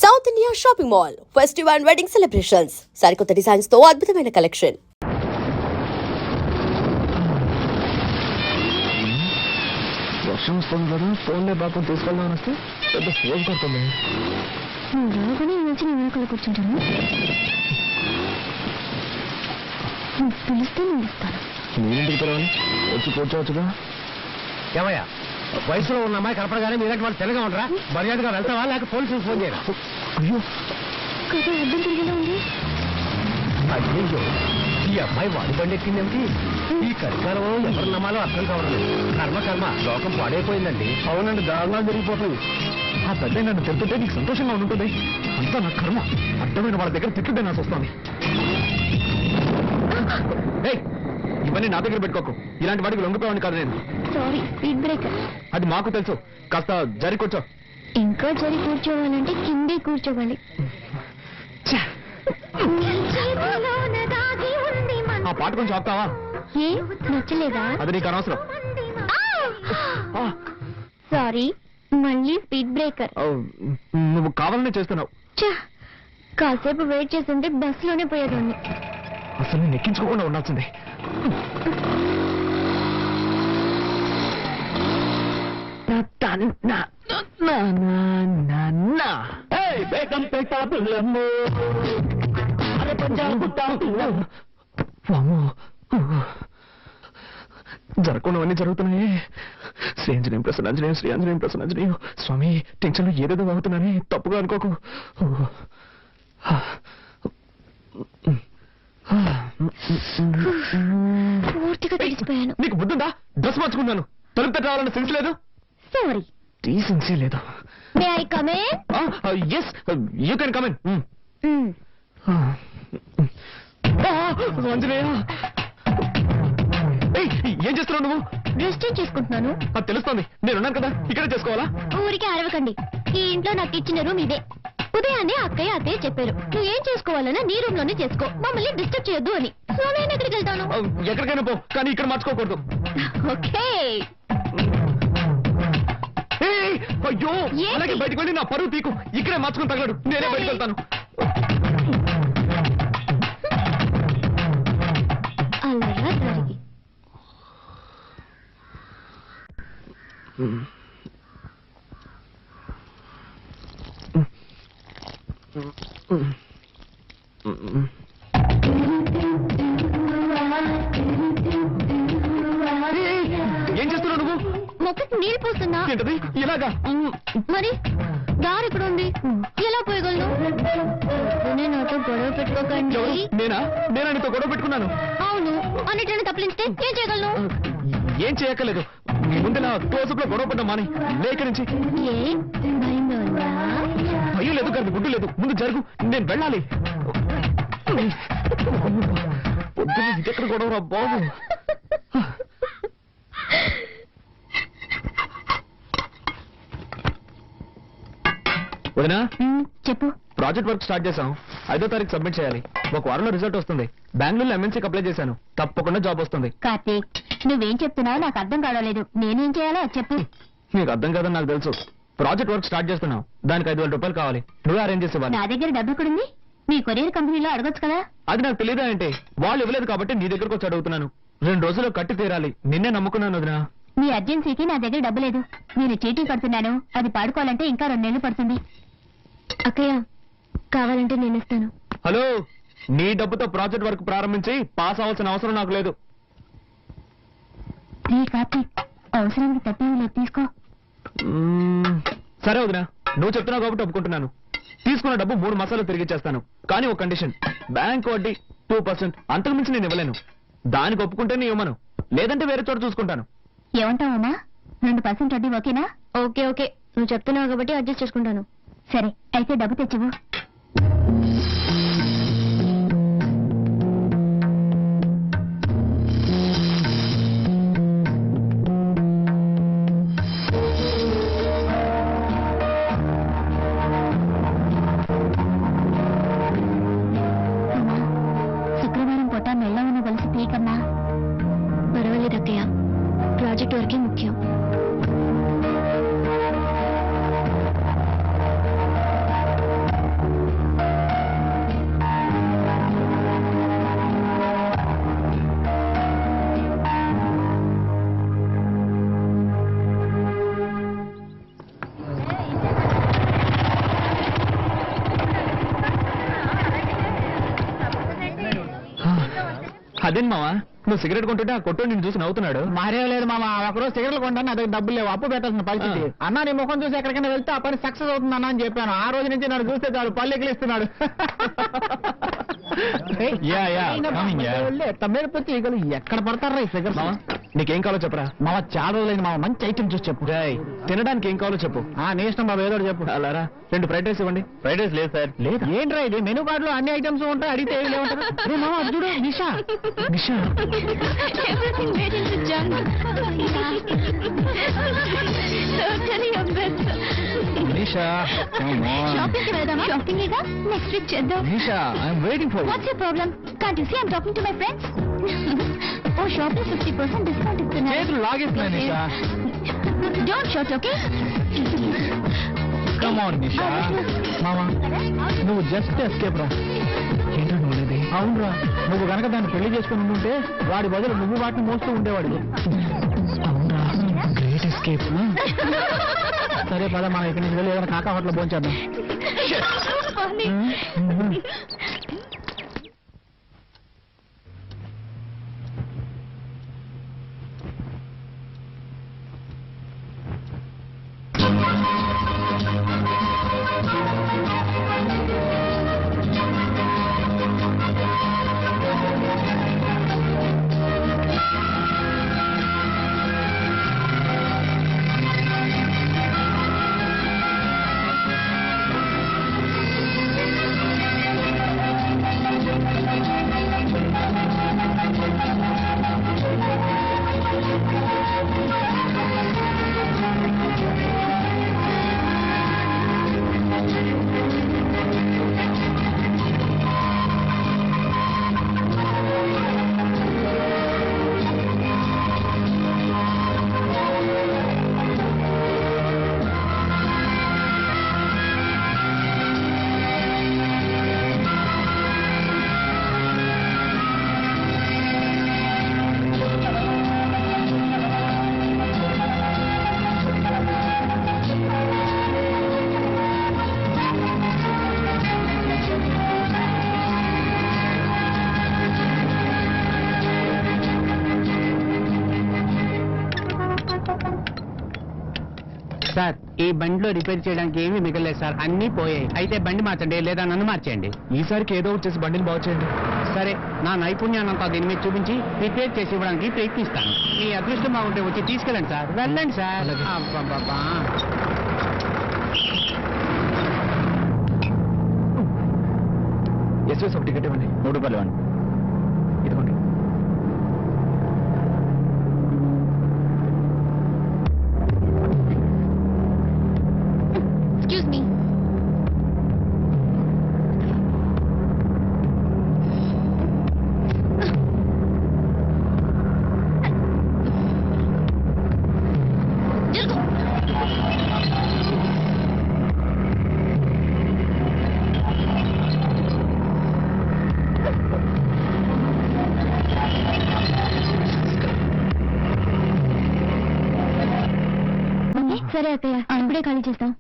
South India shopping mall festival and wedding celebrations సరికొత్త designs తో అద్భుతమైన కలెక్షన్. వర్షం వస్తుంది కదా, ఫోన్లే బాగా తీసుకెళ్దామని వస్తే పెద్ద ఫోన్ కొడుతుంది. రాగానే వచ్చి నేను వెనకాల కూర్చుంటాను. పిలిస్తే నేను ఇస్తాను. నేనేంటికి తెలవాలి, వచ్చి కూర్చోవచ్చుగా. ఏమయ్యా, వయసులో ఉన్న అమ్మాయి కనపడగానే మీరంటే వాళ్ళు తెల్లగా ఉండరా? మర్యాదగా వెళ్తావా లేక పోలీసులకు ఫోన్ చేయరా? అయ్యో కదా అర్థం తిరిగేలా ఉంది. అయ్యో, ఈ అమ్మాయి వాడి బండి ఎక్కిందేమిటి? ఈ కలికాలంలో ఎవరు నమ్మాలో అర్థం కావట్లేదు. కర్మ లోకం పాడైపోయిందండి. అవునండి, దారుణాలు జరిగిపోతుంది. ఆ పెద్ద నన్ను తిరుగుతుంటే నీకు సంతోషంగా ఉంటుంది. అంతా నా కర్మ. అడ్డమైన వాళ్ళ దగ్గర తిట్టుంటే నాకు వస్తుంది. ఇవన్నీ నా దగ్గర పెట్టుకోకు. ఇలాంటి వాడికి లొంగిపోయావని కాదు నేను. Sorry, speed breaker. అది మాకు తెలుసు. కాస్త జరి కూర్చో. ఇంకా జరి కూర్చోవాలంటే కిందే కూర్చోవాలి. ఆ పాట కొంచెం ఆపుతావా? ఏ నచ్చలేదా? అది నీకు అనవసరం. సారీ, మళ్ళీ స్పీడ్ బ్రేకర్. నువ్వు కావాలనే చేస్తున్నావు. కాసేపు వెయిట్ చేస్తుంటే బస్సులోనే పోయేదాన్ని. అసలు నేను ఎక్కించుకోకుండా ఉండాల్సిందే. జరగకుండావన్నీ జరుగుతున్నాయి. శ్రీ ఆంజనేయం ప్రసన్న ఆంజనేయం, శ్రీ ఆంజనేయం ప్రసన్న ఆంజనేయం. స్వామి, టెన్షన్ లో ఏదేదో అవుతున్నానే, తప్పుగా అనుకోకు. పూర్తిగా తెలిసిపోయాను. నీకు బుద్ధుందా? డ్రెస్ మార్చుకున్నాను. తలుపు తట్టు రావాలన్న సెన్స్ లేదు. సారీ, డీసెన్సీ లేదు. May I come in? Yes, you can come in. ఏం చేస్తున్నావు నువ్వు? డ్రెస్ చేంజ్ చేసుకుంటున్నాను. అది తెలుస్తోంది. నేనున్నాను కదా, ఇక్కడే చేసుకోవాలా? ఊరికే అరవకండి. ఈ ఇంట్లో నాకు ఇచ్చిన రూమ్ ఇదే. ఉదయాన్నే అత్తయ్య చెప్పారు, నువ్వు ఏం చేసుకోవాలన్నా నీ రూమ్ లోనే చేసుకో, మమ్మల్ని డిస్టర్బ్ చేయొద్దు అని. సో నేను ఎక్కడికి వెళ్తాను? ఎక్కడికైనా పో, కానీ ఇక్కడ మార్చుకోకూడదు. ఓకే. అయ్యో, అలాగే బయటకు వెళ్ళి నా పరువు తీకు. ఇక్కడే మార్చుకుని తగలడు. నేనే బయటకు వెళ్తాను. అలా జరిగి ఏం చేస్తున్నావు నువ్వు? మొక్కకి నీళ్ళు పోస్తున్నా. ఏంటది ఇలాగా? మరి దారి ఇక్కడ ఉంది, ఎలా పోయగలను? నాతో గొడవ పెట్టుకోకండి. నేనా నీతో గొడవ పెట్టుకున్నాను? అవును, అన్నిటిని తప్పించితే ఏం చేయగలను? ఏం చేయక్కర్లేదు. ముందు నా తోసుకులో గొడవ పడ్డా మాని. లేక నుంచి ఏ భయంగా ఉందా? భయం లేదు కానీ గుడ్డు లేదు. ముందు జరుగు, నేను వెళ్ళాలి. ఎక్కడ గొడవరా బాబు? వదినా, చెప్పు. ప్రాజెక్ట్ వర్క్ స్టార్ట్ చేశాం. 5వ తారీఖు సబ్మిట్ చేయాలి. ఒక వారంలో రిజల్ట్ వస్తుంది. బెంగళూరులో ఎంఎన్సీకి అప్లై చేశాను. తప్పకుండా జాబ్ వస్తుంది. కార్తీక్, నువ్వేం చెప్తున్నావు నాకు అర్థం కావలేదు. నేనేం చేయాలో అది చెప్పు. నీకు అర్థం కాదని నాకు తెలుసు. ప్రాజెక్ట్ వర్క్ స్టార్ట్ చేస్తున్నావు. దానికి 5,000 రూపాయలు కావాలి. నువ్వే అరేంజ్ చేసేవాళ్ళు. నా దగ్గర డబ్బు కూడా ఉంది. మీ కొరియర్ కంపెనీలో అడగొచ్చు కదా. అది నాకు తెలియదా అంటే? వాళ్ళు ఇవ్వలేదు కాబట్టి నీ దగ్గరకు వచ్చి అడుగుతున్నాను. 2 రోజుల్లో కట్టి తీరాలి. నిన్నే నమ్ముకున్నాను వదినా. మీ అర్జెన్సీకి నా దగ్గర డబ్బు లేదు. నేను చీటీ కడుతున్నాను. అది పాడుకోవాలంటే ఇంకా 2 నెలలు పడుతుంది. అక్కయ్య, కావాలంటే నేను ఇస్తాను. హలో, నీ డబ్బుతో ప్రాజెక్ట్ వర్క్ ప్రారంభించి పాస్ అవ్వాల్సిన అవసరం నాకు లేదు. కార్తీక్, అవసరానికి తప్పేమీ లేదు, తీసుకో. సరే వదినా, నువ్వు చెప్తున్నావు కాబట్టి ఒప్పుకుంటున్నాను. తీసుకున్న డబ్బు 3 మాసాలు తిరిగి ఇచ్చేస్తాను. కానీ ఒక కండిషన్, బ్యాంక్ వడ్డీ 2%. అంతకు మించి నేను ఇవ్వలేను. దానికి ఒప్పుకుంటే నీ ఇవ్వను, లేదంటే వేరే చోట చూసుకుంటాను. ఏమంటావమ్మా? 2% వడ్డీ ఓకేనా? ఓకే ఓకే, నువ్వు చెప్తున్నావు కాబట్టి అడ్జస్ట్ చేసుకుంటాను. సరే, అయితే డబ్బు తెచ్చివు. శుక్రవారం పూట మెల్లవన కలిసి పీకన్నా. పర్వాలేదు అక్కయ్య, ప్రాజెక్ట్ వరకే ముఖ్యం. అదేం మావా నువ్వు సిగరెట్ కొంటుంటే ఆ కొట్టు నిన్ను చూసి నవ్వుతున్నాడు. మారేం లేదు మామ, ఒకరోజు సిగరెట్లు కొంటాను, నా దగ్గర డబ్బులు లేవు, అప్పు పెట్టాల్సిన పరిస్థితి. అన్న నీ ముఖం చూసి ఎక్కడికైనా వెళ్తే ఆ పని సక్సెస్ అవుతుంది అన్న అని చెప్పాను. ఆ రోజు నుంచి నన్ను చూస్తే చాలు పళ్ళు ఎగిలిస్తున్నాడు. తమ్మేడిపోతే ఈగలు ఎక్కడ పడతారా ఈ ఫిగర్? మావా నీకేం కావాలో చెప్పరా. మామ చాలా రోజులైంది మామ, మంచి ఐటమ్ చూసి చెప్పు. తినడానికి ఏం కావాలో చెప్పు. నీ ఇష్టం బాబు, ఏదో ఒకటి చెప్పు. అలారా 2 ఫ్రైడ్ రైస్ ఇవ్వండి. ఫ్రైడ్ రైస్ లేదు సార్. లేదా ఏంట్రా ఇది, మెనూ కార్డు లో అన్ని ఐటమ్స్ ఉంటాయి, అడిగితే ఏమి లేవంటారు. రే మామ అది చూడు, నిషా. నిషా Everything made into junk. Totally your best. Nisha Shopping కి వెళ్దామా? Shopping ఏగా నెక్స్ట్ వీక్ చేద్దాం. Nisha I'm waiting for you. What's your problem? Can't you see I'm talking to my friends? Oh, shopping 50% discount ఇస్తున్నారు. చేతులు లాగేస్తున్నాయి Nisha. Don't shout, okay? Come on Nisha. మామ నువ్వు just escape రా. ఏంటో నువ్వు అవునరా, నువ్వు గనక దాన్ని పెళ్లి చేసుకుని ఉంటే వాడి బదులు నువ్వు వాటిని మోస్తూ ఉండేవాడు. అవునా గ్రేట్ ఎస్కేప్. సరే పద మనం ఇక్కడి నుంచి వెళ్ళి ఏదైనా కాకా హోటల్ భోంచేద్దాం. Funny. సార్ ఈ బండిలో రిపేర్ చేయడానికి ఏమీ మిగలేదు సార్, అన్నీ పోయాయి. అయితే బండి మార్చండి లేదా నన్ను మార్చేయండి. ఈసారికి ఏదో ఒకటి చేసి బండిని బాగు చేయండి. సరే నా నైపుణ్యాన్నంతా దీని మీద చూపించి రిపేర్ చేసి ఇవ్వడానికి ప్రయత్నిస్తాను. మీ అదృష్టం బాగుంటే వచ్చి తీసుకెళ్ళండి సార్. వెళ్ళండి సార్. అలాగే. అబ్బబ్బబ్బా. ఎస్ఎస్ ఒక టికెట్ ఇవ్వండి. 3 రూపాయలు ఇవ్వండి. ఇదిగోండి. Excuse me. సరే అత్తయ్య, ఇప్పుడే ఖాళీ చేస్తాం.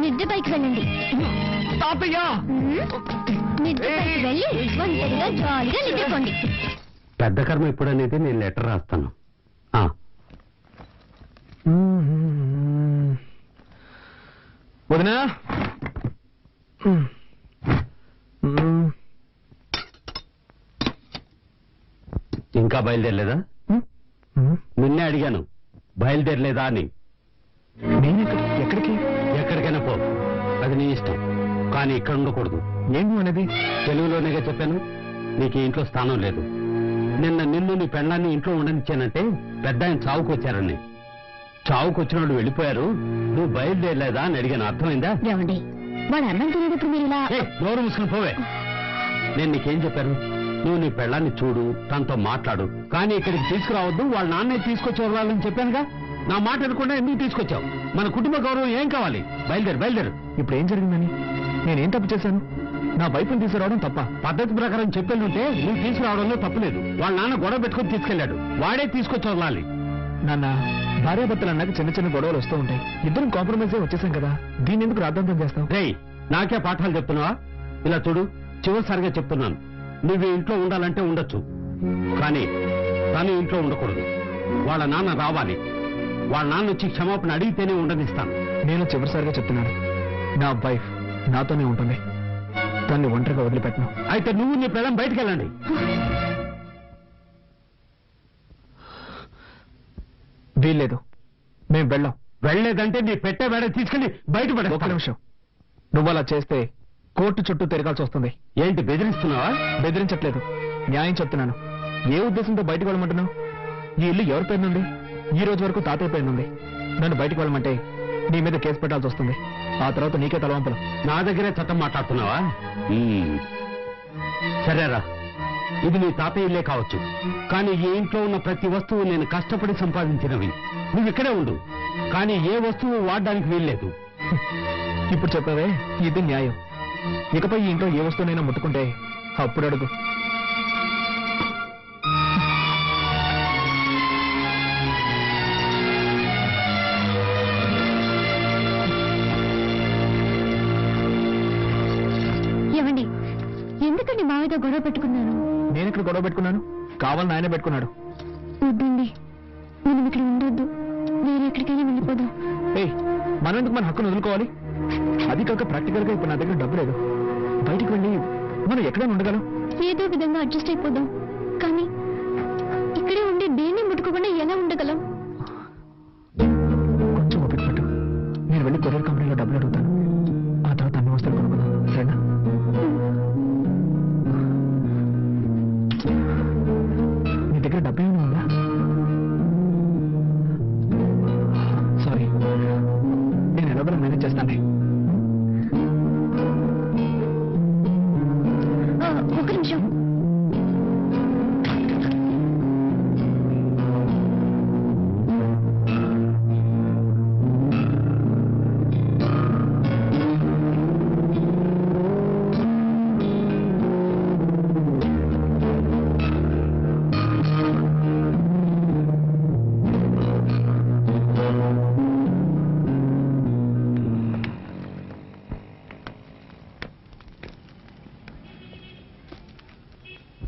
మిద్దె పైకి వెళ్ళండి. తాతయ్య మిద్దె పైకి వెళ్ళి ఒంటరిగా జాలీగా నిద్రపోండి. పెద్ద కర్మ ఎప్పుడనేది నేను లెటర్ రాస్తాను. వదినా ఇంకా బయలుదేరలేదా? నిన్నే అడిగాను బయలుదేరలేదా అని. నేను ఎక్కడికి? ఎక్కడికైనా పో, అది నీ ఇష్టం, కానీ ఇక్కడ ఉండకూడదు. ఏంటి అనేది? తెలుగులోనేగా చెప్పాను, నీకు ఈ ఇంట్లో స్థానం లేదు. నిన్ను నీ పెళ్ళాన్ని ఇంట్లో ఉండనిచ్చానంటే పెద్ద ఆయన చావుకు వచ్చారని. చావుకు వచ్చిన వాళ్ళు వెళ్ళిపోయారు, నువ్వు బయలుదేరలేదా అని అడిగాను. అర్థమైందా? ఏమండి, వాడు అన్నం తినేటప్పుడు మీరు ఇలా నోరు మూసుకుని పోవే. నేను నీకేం చెప్పాను? నువ్వు నీ పెళ్ళాన్ని చూడు, తనతో మాట్లాడు, కానీ ఇక్కడికి తీసుకురావద్దు, వాళ్ళ నాన్నే తీసుకొచ్చి వదలాలని చెప్పానుగా. నా మాట అనుకుండా ఎందుకు తీసుకొచ్చావు? మన కుటుంబ గౌరవం ఏం కావాలి? బయలుదేరు. ఇప్పుడు ఏం జరిగిందని? నేనేం తప్పు చేశాను? నా వైపుని తీసుకురావడం తప్ప? పద్ధతి ప్రకారం చెప్పేళ్ళుంటే నువ్వు తీసుకురావడంలో తప్పులేదు. వాళ్ళ నాన్న గొడవ పెట్టుకుని తీసుకెళ్లాడు, వాడే తీసుకొచ్చి వదలాలి. నాన్న, భార్యాభర్తలు అన్నాక చిన్న చిన్న గొడవలు వస్తూ ఉంటాయి. ఇద్దరం కాంప్రమైజ్ అయి వచ్చేసాం కదా, దీన్ని ఎందుకు రాద్ధాంతం చేస్తాం? రేయ్, నాకే పాఠాలు చెప్తున్నావా? ఇలా చూడు, చివరిసారిగా చెప్తున్నాను, నువ్వు ఈ ఇంట్లో ఉండాలంటే ఉండొచ్చు, కానీ తను ఇంట్లో ఉండకూడదు. వాళ్ళ నాన్న రావాలి. వాళ్ళ నాన్న వచ్చి క్షమాపణ అడిగితేనే ఉండనిస్తాను. నేను చివరిసారిగా చెప్తున్నాను, నా వైఫ్ నాతోనే ఉంటుంది. దాన్ని ఒంటరిగా వదిలిపెట్టను. అయితే నువ్వు నీ పిల్లం బయటికి వెళ్ళండి. వీల్లేదు, మేము వెళ్ళాం. వెళ్ళలేదంటే నీ పెట్టే వేడ తీసుకెళ్లి బయట ఒక్క పడేస్తాను. నిమిషం. నువ్వు అలా చేస్తే కోర్టు చుట్టూ తిరగాల్సి వస్తుంది. ఏంటి బెదిరిస్తున్నావా? బెదిరించట్లేదు, న్యాయం చెప్తున్నాను. ఏ ఉద్దేశంతో బయటకు వెళ్ళమంటున్నావు? ఈ ఇల్లు ఎవరి పేరునుంది? ఈ రోజు వరకు తాతయ్య పేరునుంది. నన్ను బయటకు వెళ్ళమంటే నీ మీద కేసు పెట్టాల్సి వస్తుంది. ఆ తర్వాత నీకే తలవంపలు. నా దగ్గరే చట్టం మాట్లాడుతున్నావా? సరేరా, ఇది నీ తాతయ్య ఇల్లే కావచ్చు, కానీ ఈ ఇంట్లో ఉన్న ప్రతి వస్తువు నేను కష్టపడి సంపాదించినవి. నువ్వు ఇక్కడే ఉండు, కానీ ఏ వస్తువు వాడడానికి వీల్లేదు. ఇప్పుడు చెప్పావే, ఇది న్యాయం. ఇకపై ఈ ఇంట్లో ఏ వస్తువునైనా ముట్టుకుంటే అప్పుడు అడుగు. ఏమండి, ఎందుకండి మావితో గొడవ పెట్టుకున్నాను? నేను ఇక్కడ గొడవ పెట్టుకున్నాను, కావాలని ఆయనే పెట్టుకున్నాడు. వద్దండి, మనం ఇక్కడ ఉండొద్దు, వేరే ఎక్కడికైనా వెళ్ళిపోదాం. ఏయ్, మనం ఎందుకు మన హక్కును వదులుకోవాలి? అది కాక ప్రాక్టికల్ గా ఇప్పుడు నా దగ్గర డబ్బు లేదు. బయటికి వెళ్ళి మనం ఎక్కడైనా ఉండగలం. ఏదో విధంగా అడ్జస్ట్ అయిపోదాం, కానీ ఇక్కడే ఉండి దేన్ని ముట్టుకోకుండా ఎలా ఉండగలం? కొంచెం ఓపిక పట్టు. నేను వెళ్ళి కొరియర్ కంపెనీలో డబ్బులు అడుగుతాను. ఆ తర్వాత అన్ని వస్తువులు కొనుక్కుందాం, సరేనా? నీ దగ్గర డబ్బు ఏమైనా ఉందా? సారీ, నేను ఎలాగో మేనేజ్ చేస్తాను. ఒక నిమిషం.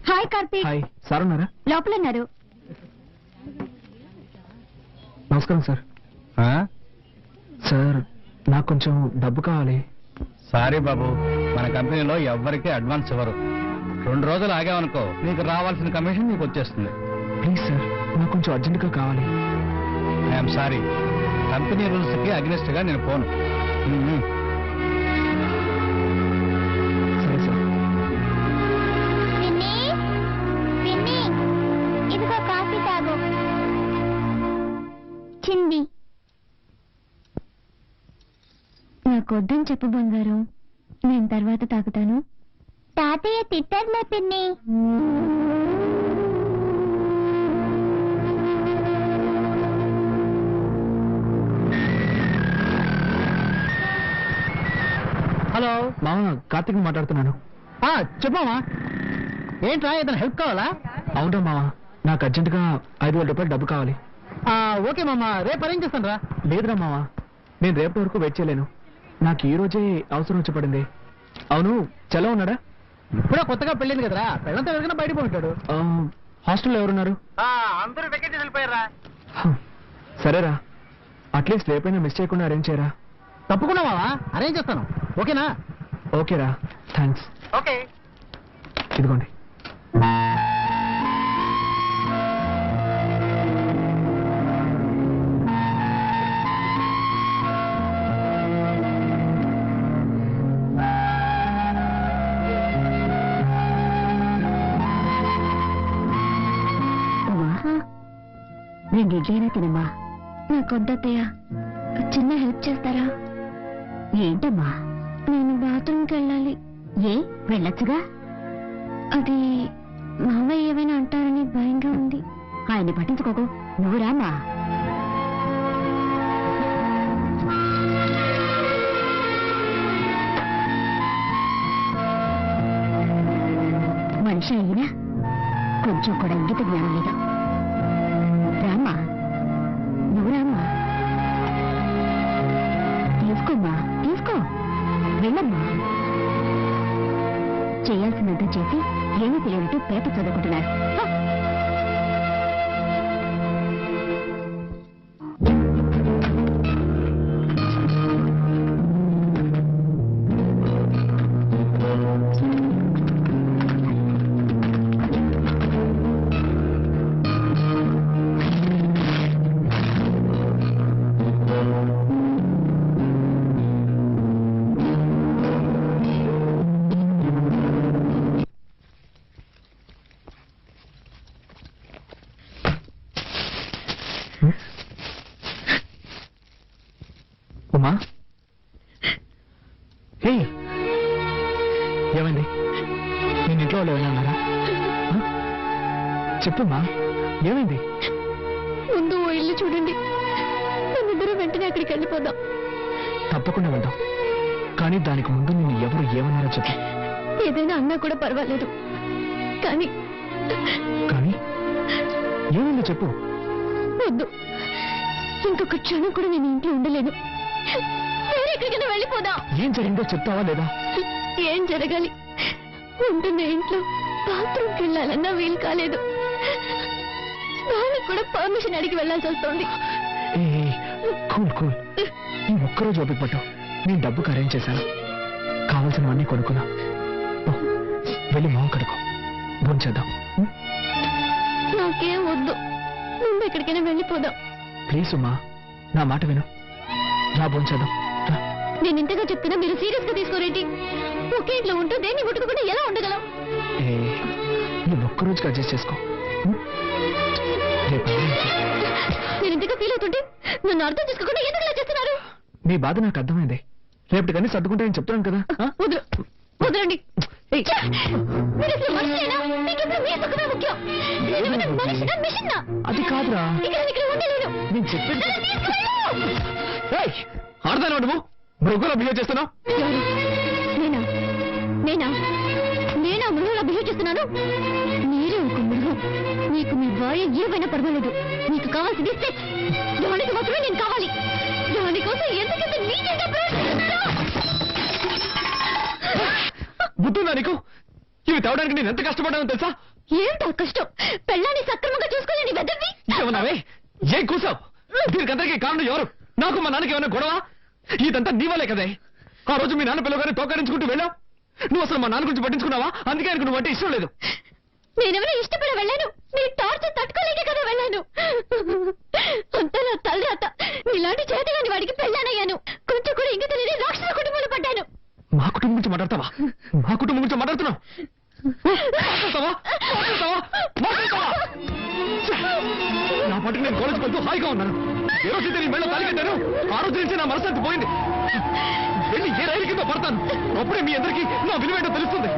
హాయ్ కార్తీక్. హాయ్, సార్ ఉన్నారా? లోపల ఉన్నారు. నమస్కారం సార్. సార్, నాకు కొంచెం డబ్బు కావాలి. సారీ బాబు, మన కంపెనీలో ఎవ్వరికీ అడ్వాన్స్ ఇవ్వరు. 2 రోజులు ఆగామనుకో, నీకు రావాల్సిన కమిషన్ నీకు వచ్చేస్తుంది. ప్లీజ్ సార్, నాకు కొంచెం అర్జెంటుగా కావాలి. ఐఎమ్ సారీ, కంపెనీ రూల్స్ కి అగ్నిస్ట్ గా నేను పోను. సరే సార్. ఇదిగో కాఫీ తాగు. చింది నాకు వద్దని చెప్పు బంగారం, నేను తర్వాత తాగుతాను. తాతయ్య తిట్టారు పిన్ని. హలో మామ, కార్తీక్ మాట్లాడుతున్నాను. చెప్పమ్మా, ఏంట్రా ఏదైనా హెల్ప్ కావాలా? అవునా మామ, నాకు అర్జెంటుగా 5,000 రూపాయలు డబ్బు కావాలి. ఓకే మామ, రేపు అరేంజ్ చేస్తాను రా. లేదురా మామ, నేను రేపటి వరకు వెయిట్ చేయలేను. నాకు ఈ రోజే అవసరం వచ్చి పడింది. అవును, చలో ఉన్నాడా? ఇప్పుడే కొత్తగా పెళ్ళింది కదరా, పెళ్ళంతా ఎవరికైనా బయటకు ఉంటాడు. హాస్టల్లో ఎవరున్నారు? అందరూ వెకేషన్ వెళ్ళిపోయారా? సరేరా, అట్లీస్ట్ రేపైనా మిస్ చేయకుండా అరేంజ్ చేయరా. తప్పకుండా మావా, అరేంజ్ చేస్తాను. ఓకేనా? ఓకేరా, థ్యాంక్స్. ఓకే. ఇదిగోండి. నేను ఇడ్లైనా తినమ్మా. నాకు వద్దయ్యా, చిన్న హెల్ప్ చేస్తారా? ఏంటమ్మా? నేను బాత్రూమ్కి వెళ్ళాలి. ఏ, వెళ్ళొచ్చుగా. అది మావయ్య ఏమైనా అంటారని భయంగా ఉంది. ఆయన్ని పట్టించుకోకు, నువ్వు రామా. మనిషి అయినా కొంచెం కూడా ఇంగిత జ్ఞానం లేదు. రామా, నువ్వు రామా. తీసుకోమ్మా, తీసుకో, వెళ్ళమ్మా. చేయాల్సిన ఉద్యోగం చేసి ఏమీ తెలియనట్టు పేపర్ చదువుకుంటున్నారు. ఉమా, హే, ఏమైంది? నేను ఇంట్లో వాళ్ళు ఏమైనా అన్నారా? చెప్పమ్మా, ఏమైంది? ముందు ఓ ఇల్లు చూడండి, మనిద్దరం వెంటనే అక్కడికి వెళ్ళిపోదాం. తప్పకుండా వెళ్దాం, కానీ దానికి ముందు నేను ఎవరు ఏమన్నారో చెప్పు. ఏదైనా అన్నా కూడా పర్వాలేదు, కానీ కానీ ఏమైందో చెప్పు. వద్దు, ఇంకొక క్షణం కూడా నేను ఇంట్లో ఉండలేను. వేరే ఎక్కడికైనా వెళ్ళిపోదాం. ఏం జరిగిందో చెప్తావా లేదా? ఏం జరగాలి? ఉంటున్న ఇంట్లో బాత్రూమ్కి వెళ్ళాలన్నా వీలు కాలేదు. దానికి కూడా పర్మిషన్ అడిగి వెళ్ళాల్సి వస్తుంది. కూల్ కూల్, ఈ ఒక్కరోజు ఓపిక పట్టు. నేను డబ్బుకి అరేంజ్ చేశాను, కావాల్సినవన్నీ కొనుక్కున్నా. వెళ్ళి మొహం కడుకో, భోంచేద్దాం. నాకేం వద్దు, ముందు ఎక్కడికైనా వెళ్ళిపోదాం. ప్లీజ్ ఉమా, నా మాట విను. రా, భోంచేద్దాం. నేను ఇంతగా చెప్తున్నా మీరు సీరియస్ గా తీసుకోరేంటి? ఒకే ఇంట్లో ఉంటూ దేన్ని ముట్టుకోకుండా ఎలా ఉండగలం? నువ్వు ఒక్కరోజుకి అడ్జస్ట్ చేసుకో. రేపు నేను ఇంతగా ఫీల్ అవుతుంటే నన్ను అర్థం చేసుకోకుండా ఎందుకు ఇలా చేస్తున్నారు? నీ బాధ నాకు అర్థమైంది. రేపటి కానీ సర్దుకుంటే నేను చెప్తున్నాను కదా. వదలు, వదలండి. మీరు అసలు మనిషేనా? మీకు ఇప్పుడు మీ సుఖమే ముఖ్యం. నేనేమైనా మనిషినా, మిషన్నా? అది కాదురా, ఇక్కడ ఉండలేను. నేను చెప్పేది. నన్ను తీసుకువెళ్ళు. ఆడదాను నువ్వు మృగంలో బిహేవ్ చేస్తున్నావు. ఎవరు? నేనా? నేనా? నేనా మృగంలో బిహేవ్ చేస్తున్నాను? మీరే ఒక మృగం. మీకు మీ భార్య ఏమైనా పర్వాలేదు. మీకు కావాల్సింది సెక్స్. దానికి మాత్రమే నేను కావాలి. దానికోసం ఎందుకంత నీచంగా ప్రవర్తిస్తున్నారు? బుద్ధుందా నీకు? ఇవి తేవడానికి నేను ఎంత కష్టపడ్డానో తెలుసా? ఏంటో కష్టం? పెళ్ళాన్ని సక్రమంగా చూసుకోలేని వెదవి. ఏమన్నావే? ఏం కూసావు? దీనికందరికీ కారణం ఎవరు? నాకు మా నాన్నకి ఏమైనా గొడవ? ఇదంతా నీ వల్లే కదే. ఆ రోజు మీ నాన్న పిల్లగానే తోకరించుకుంటూ వెళ్ళావు. నువ్వు అసలు మా నాన్న గురించి పట్టించుకున్నావా? అందుకే ఆయనకు నువ్వు అంటే ఇష్టం లేదు. నేనెవరో ఇష్టపడి వెళ్ళాను. నీ టార్చర్ తట్టుకోలేకే కదా వెళ్ళాను. అంతా నా తలరాత. నీలాంటి చేతగాని వాడికి పెళ్ళానయ్యాను. కొంచెం కూడా ఇంక తెలియని రాక్షస కుటుంబంలో పడ్డాను. మా కుటుంబం గురించి మాట్లాడతావా? మా కుటుంబం గురించి మాట్లాడుతున్నావు? మాట్లాడతావా? మాట్లాడతావా? మాట్లాడతావా? నా పాటికి నేను కాలేజ్కి వెళ్తూ హాయిగా ఉన్నాను. ఏ రోజు నీ మెళ్ళ తాలి కట్టాను, ఆ రోజు నుంచి నా మనసు పోయింది. వెళ్ళి ఏ రైలు కింద పడతాను. అప్పుడే మీ అందరికీ నా విలువేంటో తెలుస్తుంది.